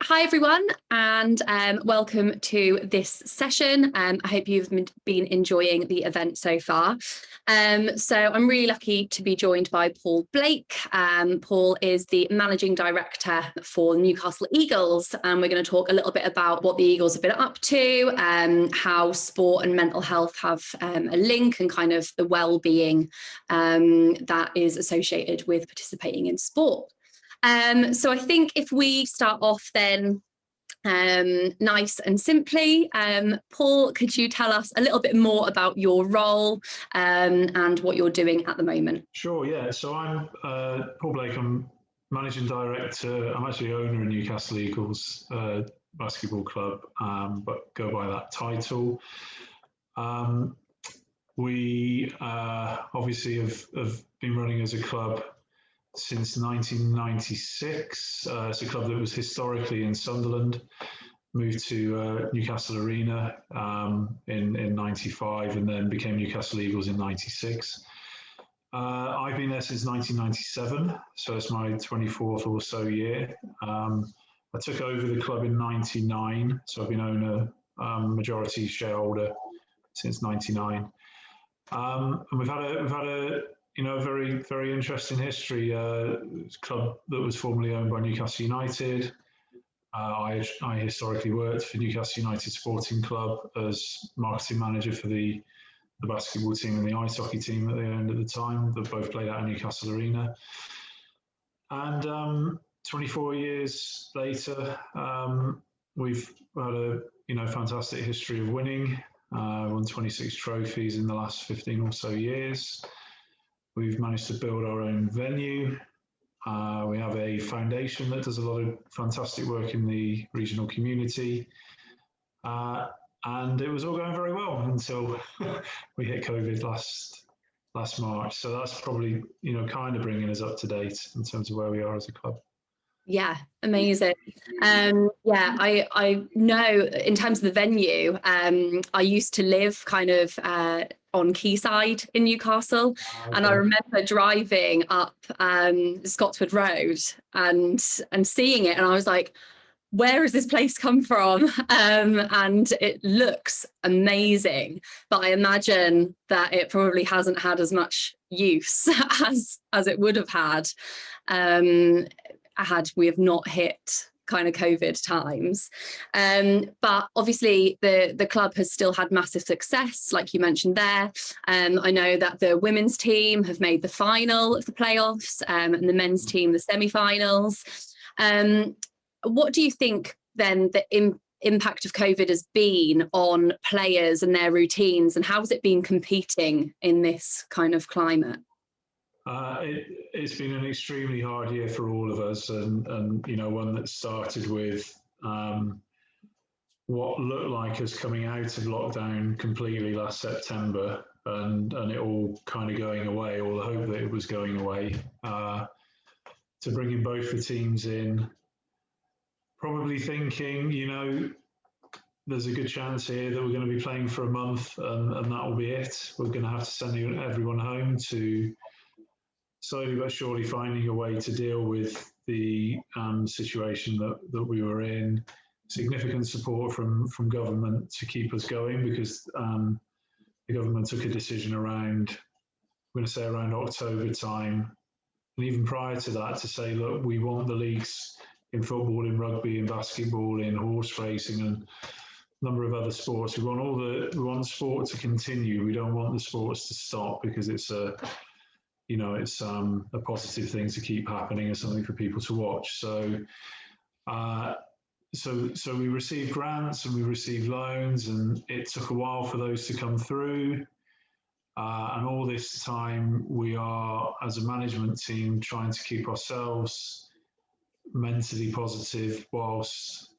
Hi everyone, and welcome to this session. I hope you've been enjoying the event so far. So I'm really lucky to be joined by Paul Blake. Paul is the Managing Director for Newcastle Eagles, and we're going to talk a little bit about what the Eagles have been up to, how sport and mental health have a link, and kind of the well-being that is associated with participating in sport. So I think if we start off then nice and simply, Paul, could you tell us a little bit more about your role and what you're doing at the moment? Sure, yeah. So I'm Paul Blake. I'm Managing Director. I'm actually owner of Newcastle Eagles basketball club, but go by that title. We obviously have been running as a club since 1996. It's a club that was historically in Sunderland, moved to Newcastle Arena in 95, and then became Newcastle Eagles in 96. I've been there since 1997, so it's my 24th or so year. I took over the club in 99, so I've been owner, majority shareholder since 99. And we've had a very, very interesting history. Club that was formerly owned by Newcastle United. I historically worked for Newcastle United Sporting Club as marketing manager for the basketball team and the ice hockey team that they owned at the time, that both played out in Newcastle Arena. And 24 years later, we've had a fantastic history of winning. Won 26 trophies in the last 15 or so years. We've managed to build our own venue. We have a foundation that does a lot of fantastic work in the regional community. And it was all going very well until we hit COVID last March. So that's probably, kind of bringing us up to date in terms of where we are as a club. Yeah, amazing. I know in terms of the venue, I used to live kind of on Quayside in Newcastle, and I remember driving up Scotswood Road and seeing it, and I was like, where has this place come from? And it looks amazing, but I imagine that it probably hasn't had as much use as it would have had had we have not hit kind of COVID times. But obviously the club has still had massive success, like you mentioned there. I know that the women's team have made the final of the playoffs, and the men's team the semi-finals. What do you think then the impact of COVID has been on players and their routines, and how has it been competing in this kind of climate? It's been an extremely hard year for all of us, and one that started with what looked like us coming out of lockdown completely last September, and it all kind of going away, or the hope that it was going away, to bringing both the teams in, probably thinking, there's a good chance here that we're going to be playing for a month, and that will be it. We're going to have to send everyone home, to slowly but surely finding a way to deal with the situation that we were in. Significant support from government to keep us going, because the government took a decision around October time, and even prior to that, to say, look, we want the leagues in football, in rugby, in basketball, in horse racing, and a number of other sports. We want sport to continue. We don't want the sports to stop, because it's a positive thing to keep happening, and something for people to watch. So we received grants and we received loans, and it took a while for those to come through. And all this time, we are, as a management team, trying to keep ourselves mentally positive, whilst,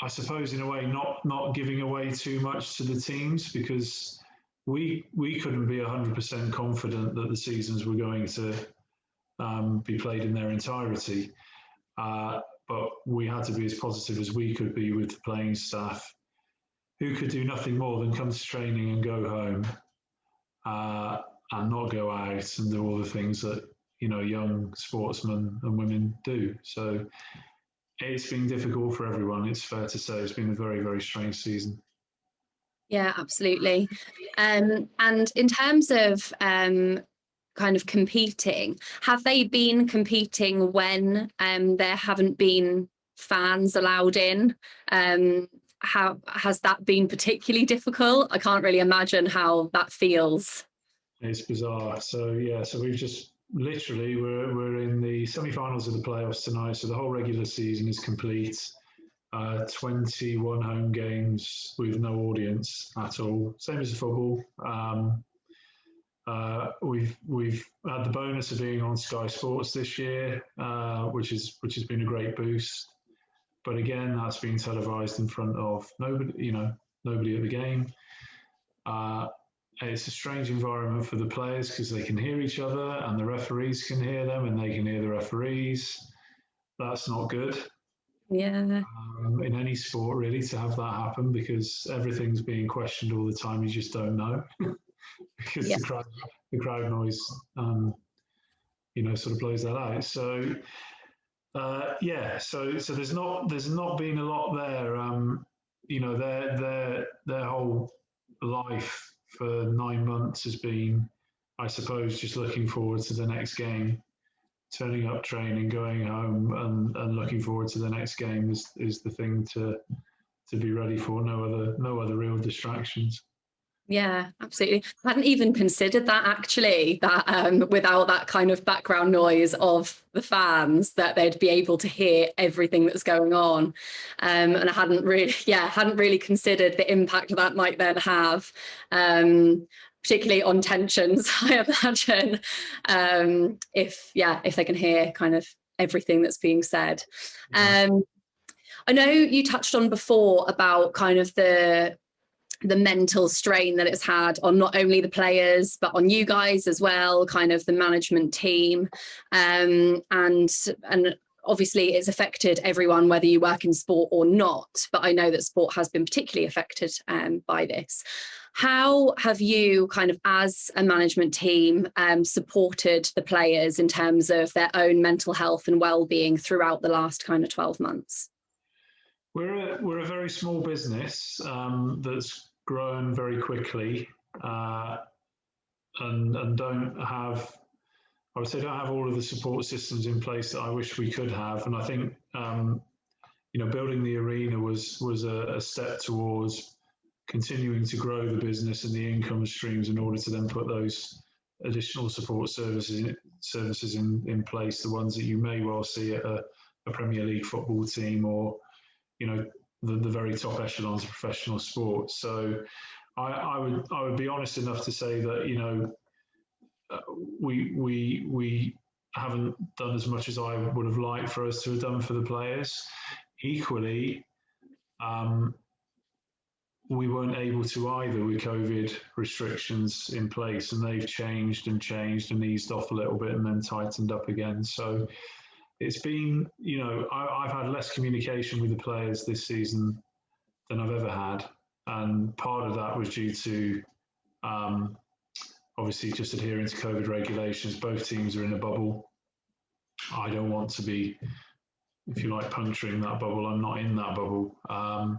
I suppose, in a way, not giving away too much to the teams, because we couldn't be 100% confident that the seasons were going to be played in their entirety. But we had to be as positive as we could be with the playing staff, who could do nothing more than come to training and go home, and not go out and do all the things that young sportsmen and women do. So it's been difficult for everyone. It's fair to say it's been a very, very strange season. Yeah, absolutely. And in terms of kind of competing, have they been competing when there haven't been fans allowed in? How has that been particularly difficult? I can't really imagine how that feels. It's bizarre. So yeah, so we've just literally we're in the semi-finals of the playoffs tonight. So the whole regular season is complete. 21 home games with no audience at all. Same as the football. We've had the bonus of being on Sky Sports this year, which has been a great boost. But again, that's been televised in front of nobody, nobody at the game. It's a strange environment for the players because they can hear each other and the referees can hear them and they can hear the referees. That's not good. Yeah. In any sport, really, to have that happen because everything's being questioned all the time. You just don't know because Yeah. the crowd noise, sort of blows that out. So so there's not been a lot there. Their whole life for 9 months has been, I suppose, just looking forward to the next game, turning up, training, going home, and looking forward to the next game is the thing to be ready for. No other real distractions. Yeah, absolutely. I hadn't even considered that actually, that without that kind of background noise of the fans, that they'd be able to hear everything that's going on. And I hadn't really considered the impact that might then have, particularly on tensions, I imagine, if they can hear kind of everything that's being said. Yeah. I know you touched on before about kind of the mental strain that it's had on not only the players but on you guys as well, kind of the management team, and obviously it's affected everyone whether you work in sport or not, but I know that sport has been particularly affected by this. How have you kind of as a management team supported the players in terms of their own mental health and well-being throughout the last kind of 12 months? We're a very small business that's grown very quickly and don't have, I would say, don't have all of the support systems in place that I wish we could have. And I think building the arena was a step towards continuing to grow the business and the income streams in order to then put those additional support services in place, the ones that you may well see at a Premier League football team or the very top echelons of professional sport. So I would be honest enough to say that we haven't done as much as I would have liked for us to have done for the players. Equally, we weren't able to either with COVID restrictions in place, and they've changed and eased off a little bit and then tightened up again. So it's been, I've had less communication with the players this season than I've ever had. And part of that was due to obviously just adhering to COVID regulations. Both teams are in a bubble. I don't want to be, if you like, puncturing that bubble. I'm not in that bubble, and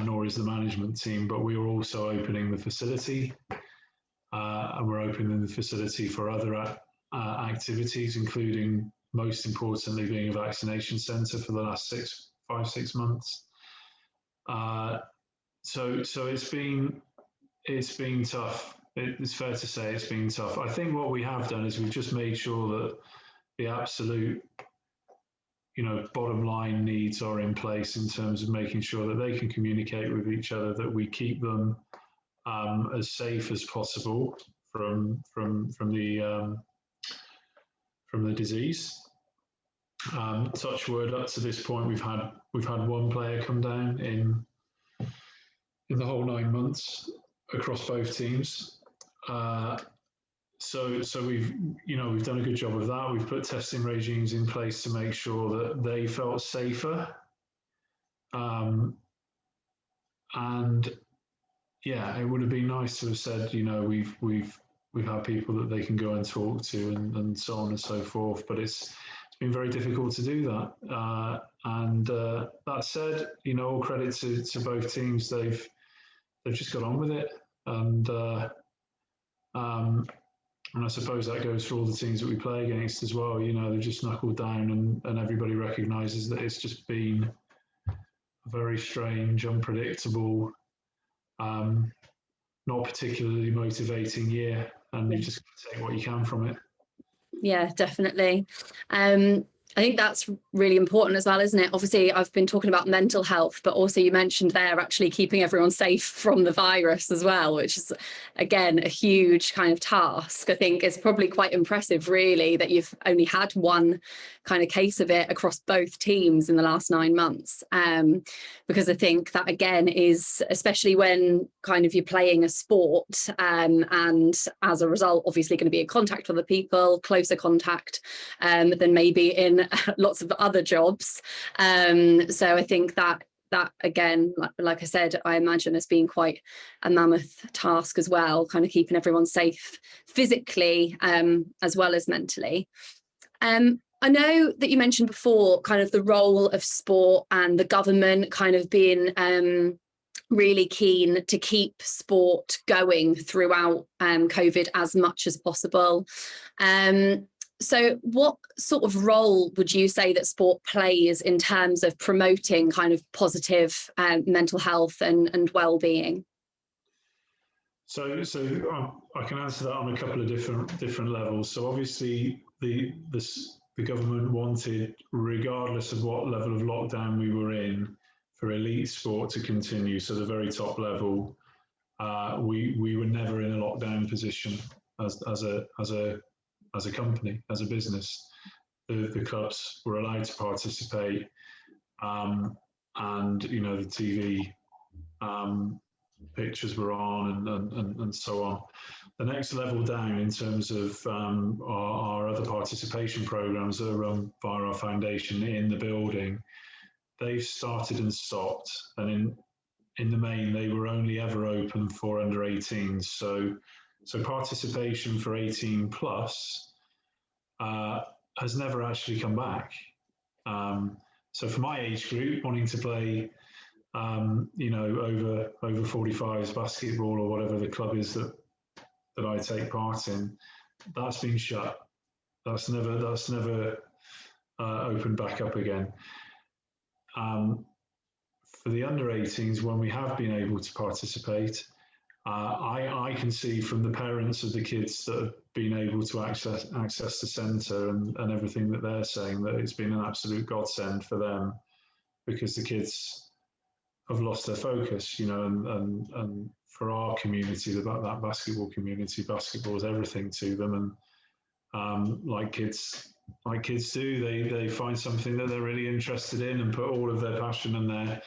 nor is the management team. But we are also opening the facility, and we're opening the facility for other activities, including, most importantly, being a vaccination centre for the last 5-6 months. So it's been tough. It's fair to say it's been tough. I think what we have done is we've just made sure that the absolute, bottom line needs are in place in terms of making sure that they can communicate with each other, that we keep them as safe as possible from the disease. Touch wood, up to this point, we've had one player come down in the whole 9 months across both teams. So we've done a good job of that. We've put testing regimes in place to make sure that they felt safer. And yeah, it would have been nice to have said, we've had people that they can go and talk to and so on and so forth. But it's been very difficult to do that. And that said, all credit to both teams. They've just got on with it, and and I suppose that goes for all the teams that we play against as well. They've just knuckled down, and everybody recognises that it's just been a very strange, unpredictable, not particularly motivating year, and you just take what you can from it. Yeah, definitely. I think that's really important as well, isn't it? Obviously, I've been talking about mental health, but also you mentioned there actually keeping everyone safe from the virus as well, which is, again, a huge kind of task. I think it's probably quite impressive, really, that you've only had one kind of case of it across both teams in the last 9 months. Because I think that, again, is, especially when kind of you're playing a sport, and as a result, obviously going to be in contact with other people, closer contact than maybe in lots of other jobs. So I think that again, like I said, I imagine has been quite a mammoth task as well, kind of keeping everyone safe physically as well as mentally. I know that you mentioned before kind of the role of sport and the government kind of being really keen to keep sport going throughout COVID as much as possible. So what sort of role would you say that sport plays in terms of promoting kind of positive mental health and well-being? So I can answer that on a couple of different levels. So obviously the government wanted, regardless of what level of lockdown we were in, for elite sport to continue. So the very top level, we were never in a lockdown position as a company, as a business. The clubs were allowed to participate, and the TV pictures were on, and so on. The next level down in terms of our other participation programs that are run via our foundation in the building, they've started and stopped, and in the main they were only ever open for under 18s. So participation for 18 plus has never actually come back. So for my age group, wanting to play, over 45s basketball or whatever the club is that I take part in, that's been shut. That's never opened back up again. For the under 18s, when we have been able to participate, I can see from the parents of the kids that have been able to access the centre and everything that they're saying, that it's been an absolute godsend for them, because the kids have lost their focus, and for our community, that basketball community, basketball is everything to them. And like kids do, they find something that they're really interested in and put all of their passion and their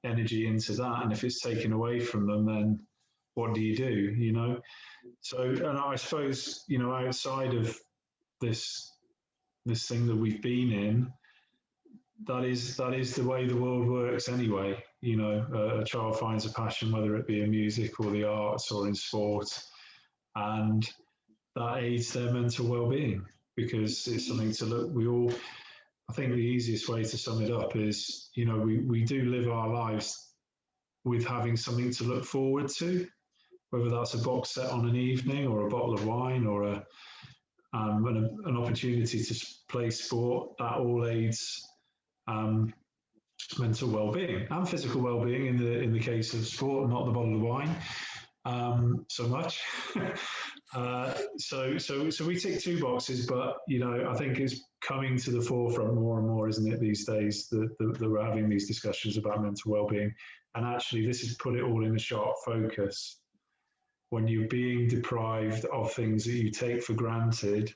energy into that. And if it's taken away from them, then what do you do? So, and I suppose, outside of this thing that we've been in, that is the way the world works anyway. A child finds a passion, whether it be in music or the arts or in sport, and that aids their mental well-being, because it's something to look. I think the easiest way to sum it up is, we do live our lives with having something to look forward to, whether that's a box set on an evening or a bottle of wine or an opportunity to play sport. That all aids mental well-being and physical well-being in the case of sport, not the bottle of wine so much. So we tick two boxes, but I think it's coming to the forefront more and more, isn't it, these days, that we're having these discussions about mental well-being. And actually, this has put it all in a sharp focus. When you're being deprived of things that you take for granted,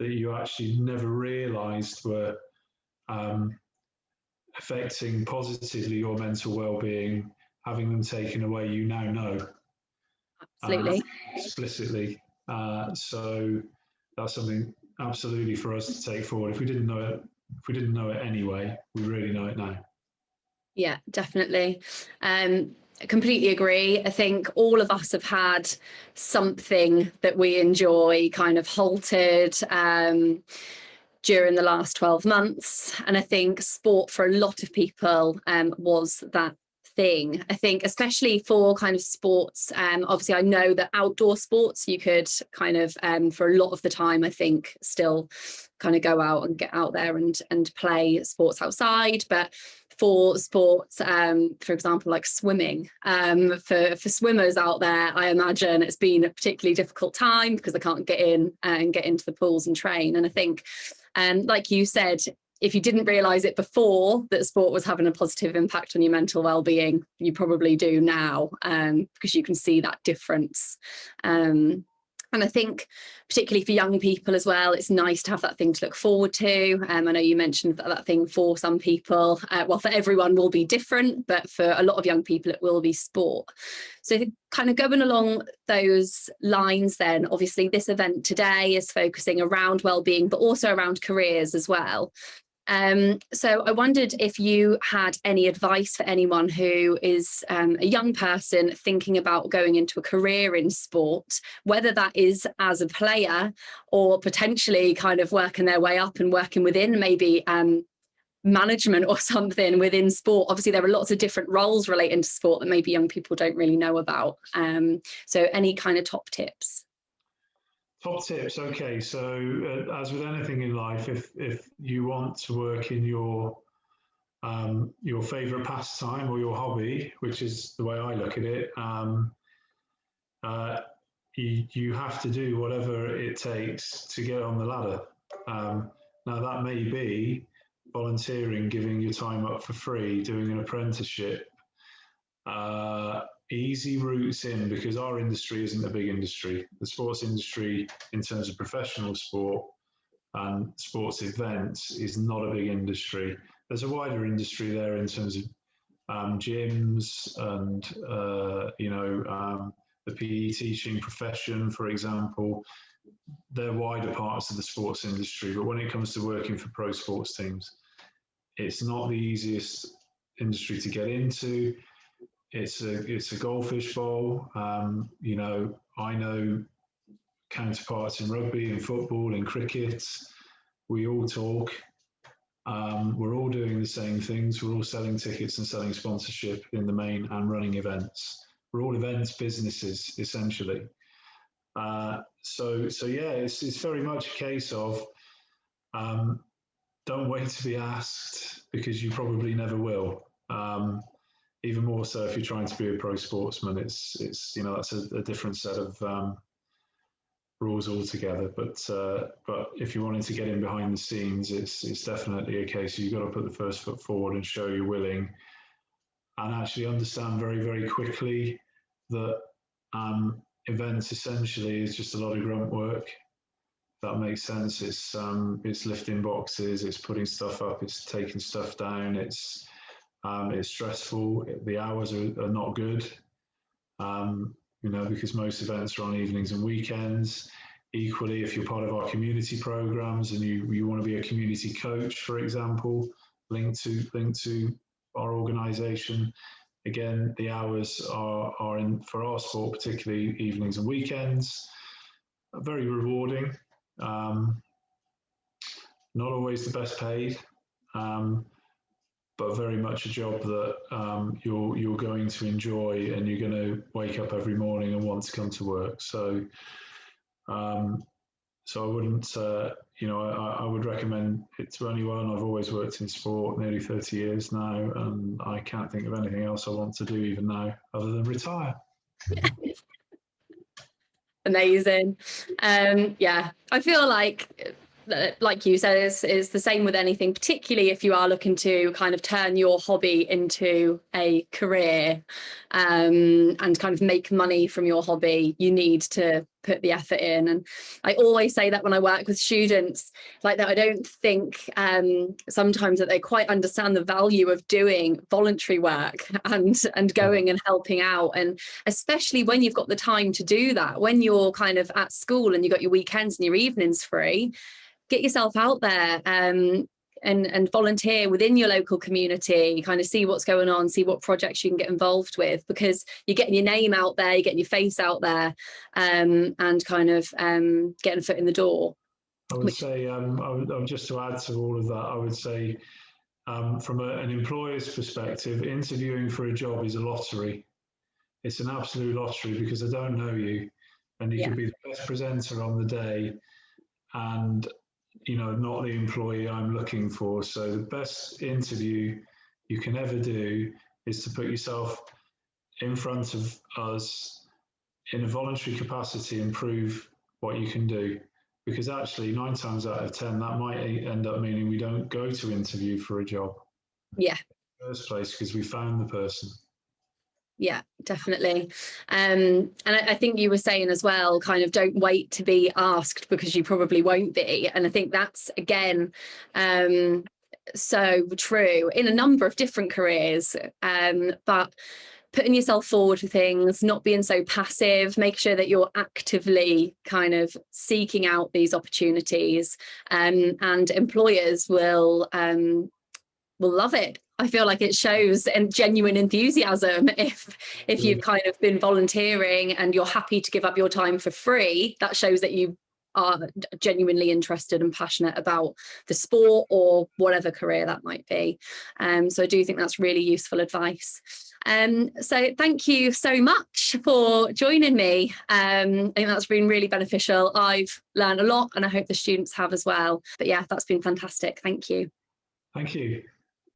that you actually never realised were affecting positively your mental well-being, having them taken away, you now know. Absolutely. Explicitly. So that's something absolutely for us to take forward. If we didn't know it anyway, we really know it now. Yeah, definitely. I completely agree. I think all of us have had something that we enjoy kind of halted, during the last 12 months. And I think sport for a lot of people was that thing. I think especially for kind of sports, obviously I know that outdoor sports you could kind of for a lot of the time I think still kind of go out and get out there and play sports outside, but for sports, for example, like swimming, for swimmers out there, I imagine it's been a particularly difficult time because they can't get in and get into the pools and train. And I think, like you said, if you didn't realise it before that sport was having a positive impact on your mental well-being, you probably do now, because you can see that difference. And I think particularly for young people as well, it's nice to have that thing to look forward to. I know you mentioned that thing for some people, well, for everyone will be different, but for a lot of young people, it will be sport. So kind of going along those lines then, obviously this event today is focusing around well-being, but also around careers as well. So I wondered if you had any advice for anyone who is a young person thinking about going into a career in sport, whether that is as a player or potentially kind of working their way up and working within maybe management or something within sport. Obviously, there are lots of different roles relating to sport that maybe young people don't really know about. So any kind of top tips? Top tips. Okay, so as with anything in life, if you want to work in your favourite pastime or your hobby, which is the way I look at it, you have to do whatever it takes to get on the ladder. Now that may be volunteering, giving your time up for free, doing an apprenticeship. Easy routes in, because our industry isn't a big industry. The sports industry, in terms of professional sport and sports events, is not a big industry. There's a wider industry there in terms of gyms and the PE teaching profession, for example. They're wider parts of the sports industry, but when it comes to working for pro sports teams, it's not the easiest industry to get into. It's a goldfish bowl. I know counterparts in rugby and football and cricket. We all talk. We're all doing the same things. We're all selling tickets and selling sponsorship in the main and running events. We're all events businesses, essentially. So yeah, it's very much a case of don't wait to be asked, because you probably never will. Even more so if you're trying to be a pro sportsman, it's that's a different set of rules altogether. But if you're wanting to get in behind the scenes, it's definitely a case you've got to put the first foot forward and show you're willing, and actually understand very, very quickly that events essentially is just a lot of grunt work. That makes sense. It's lifting boxes, it's putting stuff up, it's taking stuff down, it's stressful. The hours are not good, because most events are on evenings and weekends. Equally, if you're part of our community programs and you want to be a community coach, for example, linked to our organisation, again, the hours are in, for our sport, particularly evenings and weekends. Very rewarding. Not always the best paid. But very much a job that you're going to enjoy, and you're going to wake up every morning and want to come to work. So I wouldn't, I would recommend it to anyone. I've always worked in sport, nearly 30 years now, and I can't think of anything else I want to do even now other than retire. Amazing. Yeah, I feel like you said, is the same with anything, particularly if you are looking to kind of turn your hobby into a career, and kind of make money from your hobby. You need to put the effort in. And I always say that when I work with students, like that, I don't think sometimes that they quite understand the value of doing voluntary work and going and helping out. And especially when you've got the time to do that, when you're kind of at school and you've got your weekends and your evenings free, get yourself out there and volunteer within your local community, kind of see what's going on, see what projects you can get involved with, because you're getting your name out there, you're getting your face out there, and kind of getting a foot in the door. I would say, just to add to all of that, I would say from an employer's perspective, interviewing for a job is a lottery. It's an absolute lottery because I don't know you, and you could be the best presenter on the day, and not the employee I'm looking for. So the best interview you can ever do is to put yourself in front of us in a voluntary capacity and prove what you can do. Because actually, 9 times out of 10, that might end up meaning we don't go to interview for a job. Yeah. In the first place, because we found the person. Yeah, definitely. And I think you were saying as well, kind of don't wait to be asked because you probably won't be. And I think that's, again, so true in a number of different careers. But putting yourself forward for things, not being so passive, make sure that you're actively kind of seeking out these opportunities, and employers will love it. I feel like it shows genuine enthusiasm if you've kind of been volunteering and you're happy to give up your time for free. That shows that you are genuinely interested and passionate about the sport or whatever career that might be. So I do think that's really useful advice. So thank you so much for joining me. I think that's been really beneficial. I've learned a lot and I hope the students have as well. But yeah, that's been fantastic. Thank you. Thank you.